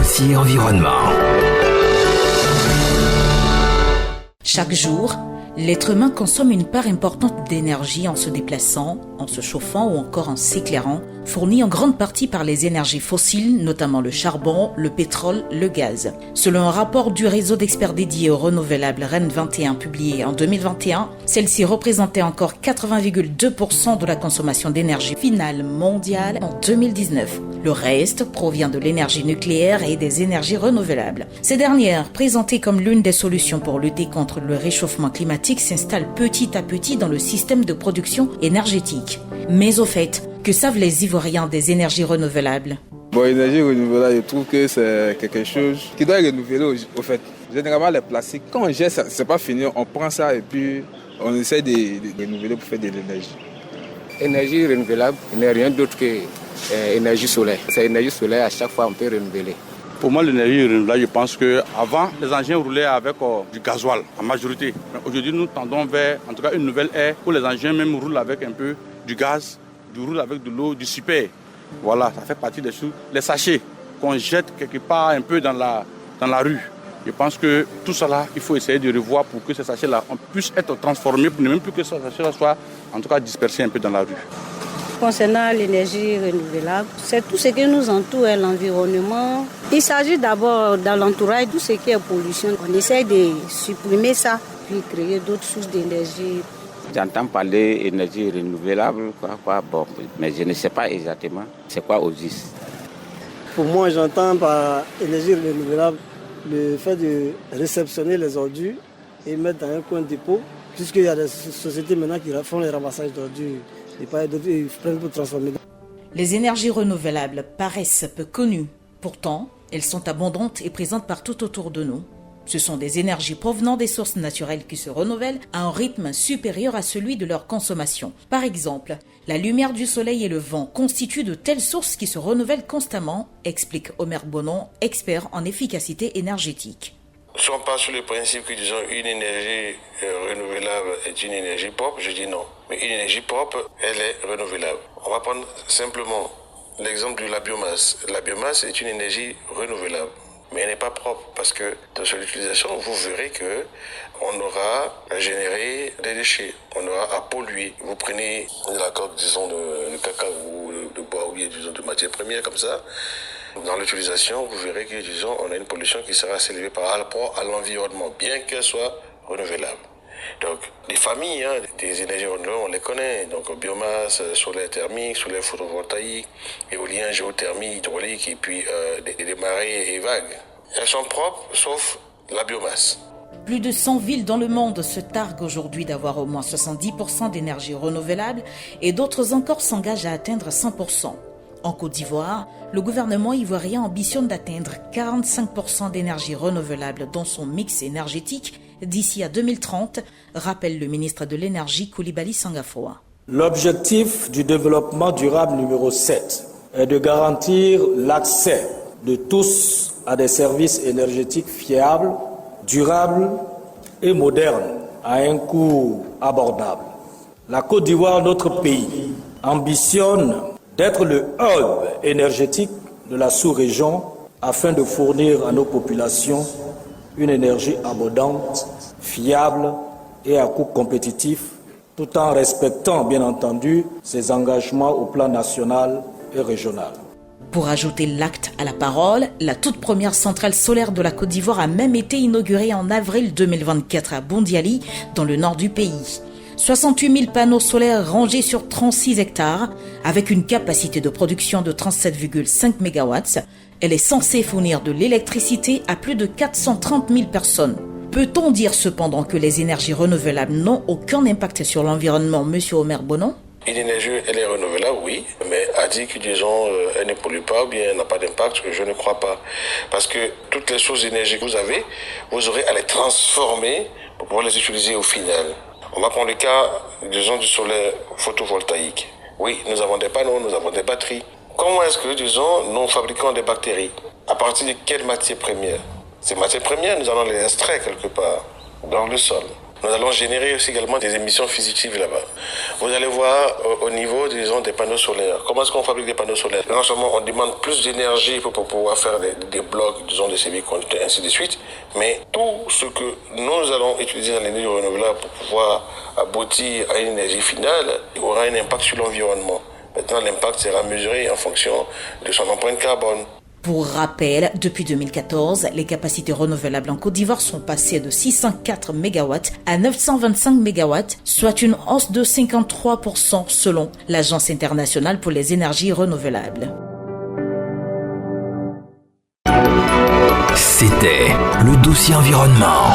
Dossier environnement. Chaque jour, l'être humain consomme une part importante d'énergie en se déplaçant, en se chauffant ou encore en s'éclairant, fournie en grande partie par les énergies fossiles, notamment le charbon, le pétrole, le gaz. Selon un rapport du réseau d'experts dédiés aux renouvelables REN 21 publié en 2021, celle-ci représentait encore 80,2% de la consommation d'énergie finale mondiale en 2019. Le reste provient de l'énergie nucléaire et des énergies renouvelables. Ces dernières, présentées comme l'une des solutions pour lutter contre le réchauffement climatique, s'installent petit à petit dans le système de production énergétique. Mais au fait, que savent les Ivoiriens des énergies renouvelables? Énergie renouvelable, je trouve que c'est quelque chose qui doit être renouvelé au fait. Généralement, les plastiques, quand on jette, c'est pas fini, on prend ça et puis on essaie de renouveler pour faire de l'énergie. Énergie renouvelable n'est rien d'autre que énergie solaire. C'est énergie solaire, à chaque fois on peut renouveler. Pour moi, l'énergie renouvelable, je pense qu'avant, les engins roulaient avec du gasoil, en majorité. Aujourd'hui, nous tendons vers, en tout cas, une nouvelle ère où les engins même roulent avec un peu du gaz, roulent avec de l'eau, du super. Voilà, ça fait partie des choses. Les sachets qu'on jette quelque part un peu dans la rue. Je pense que tout cela, il faut essayer de revoir pour que ces sachets-là puissent être transformés, pour ne même plus que ces sachets-là soient, en tout cas, dispersés un peu dans la rue. Concernant l'énergie renouvelable, c'est tout ce qui nous entoure, l'environnement. Il s'agit d'abord dans l'entourage, tout ce qui est pollution. On essaie de supprimer ça, puis créer d'autres sources d'énergie. J'entends parler d'énergie renouvelable, mais je ne sais pas exactement c'est quoi au juste. Pour moi, j'entends par énergie renouvelable le fait de réceptionner les ordures et mettre dans un coin de dépôt, puisqu'il y a des sociétés maintenant qui font les ramassages d'ordures. Et pas d'autres, ils prennent pour transformer. Les énergies renouvelables paraissent peu connues. Pourtant, elles sont abondantes et présentes partout autour de nous. Ce sont des énergies provenant des sources naturelles qui se renouvellent à un rythme supérieur à celui de leur consommation. Par exemple, la lumière du soleil et le vent constituent de telles sources qui se renouvellent constamment, explique Omer Bonon, expert en efficacité énergétique. Si on part sur le principe que, disons, une énergie renouvelable est une énergie propre, je dis non. Mais une énergie propre, elle est renouvelable. On va prendre simplement l'exemple de la biomasse. La biomasse est une énergie renouvelable, mais elle n'est pas propre parce que dans son utilisation, vous verrez que on aura à générer des déchets, on aura à polluer. Vous prenez la coque, disons, de cacao, de bois ou bien, disons, de matières premières comme ça. Dans l'utilisation, vous verrez que, disons, on a une pollution qui sera assez élevée par rapport à l'environnement, bien qu'elle soit renouvelable. Donc, les familles des énergies renouvelables, on les connaît. Donc, biomasse, solaire thermique, solaire photovoltaïque, éolien, géothermie, hydraulique, et puis des marées et vagues. Elles sont propres, sauf la biomasse. Plus de 100 villes dans le monde se targuent aujourd'hui d'avoir au moins 70% d'énergie renouvelable et d'autres encore s'engagent à atteindre 100%. En Côte d'Ivoire, le gouvernement ivoirien ambitionne d'atteindre 45% d'énergie renouvelable dans son mix énergétique d'ici à 2030, rappelle le ministre de l'Énergie Coulibaly Sangafoa. L'objectif du développement durable numéro 7 est de garantir l'accès de tous à des services énergétiques fiables, durables et modernes à un coût abordable. La Côte d'Ivoire, notre pays, ambitionne d'être le hub énergétique de la sous-région afin de fournir à nos populations une énergie abondante, fiable et à coût compétitif, tout en respectant, bien entendu, ses engagements au plan national et régional. Pour ajouter l'acte à la parole, la toute première centrale solaire de la Côte d'Ivoire a même été inaugurée en avril 2024 à Bondiali, dans le nord du pays. 68 000 panneaux solaires rangés sur 36 hectares, avec une capacité de production de 37,5 MW. Elle est censée fournir de l'électricité à plus de 430 000 personnes. Peut-on dire cependant que les énergies renouvelables n'ont aucun impact sur l'environnement, monsieur Omer Bonon? Une énergie, elle est renouvelable, oui, mais à dire que, disons, elle ne pollue pas ou bien elle n'a pas d'impact, je ne crois pas. Parce que toutes les sources d'énergie que vous avez, vous aurez à les transformer pour pouvoir les utiliser au final. On va prendre le cas, disons, du solaire photovoltaïque. Oui, nous avons des panneaux, nous avons des batteries. Comment est-ce que, disons, nous fabriquons des bactéries? À partir de quelles matières premières? Ces matières premières, nous allons les extraire quelque part dans le sol. nous allons générer aussi également des émissions fusitives là-bas. Vous allez voir au niveau, disons, des panneaux solaires. Comment est-ce qu'on fabrique des panneaux solaires? Non seulement on demande plus d'énergie pour pouvoir faire des blocs, disons, des semi-conducteurs, ainsi de suite, mais tout ce que nous allons utiliser dans l'énergie renouvelable pour pouvoir aboutir à une énergie finale aura un impact sur l'environnement. Maintenant, l'impact sera mesuré en fonction de son empreinte carbone. Pour rappel, depuis 2014, les capacités renouvelables en Côte d'Ivoire sont passées de 604 MW à 925 MW, soit une hausse de 53% selon l'Agence internationale pour les énergies renouvelables. C'était le dossier environnement.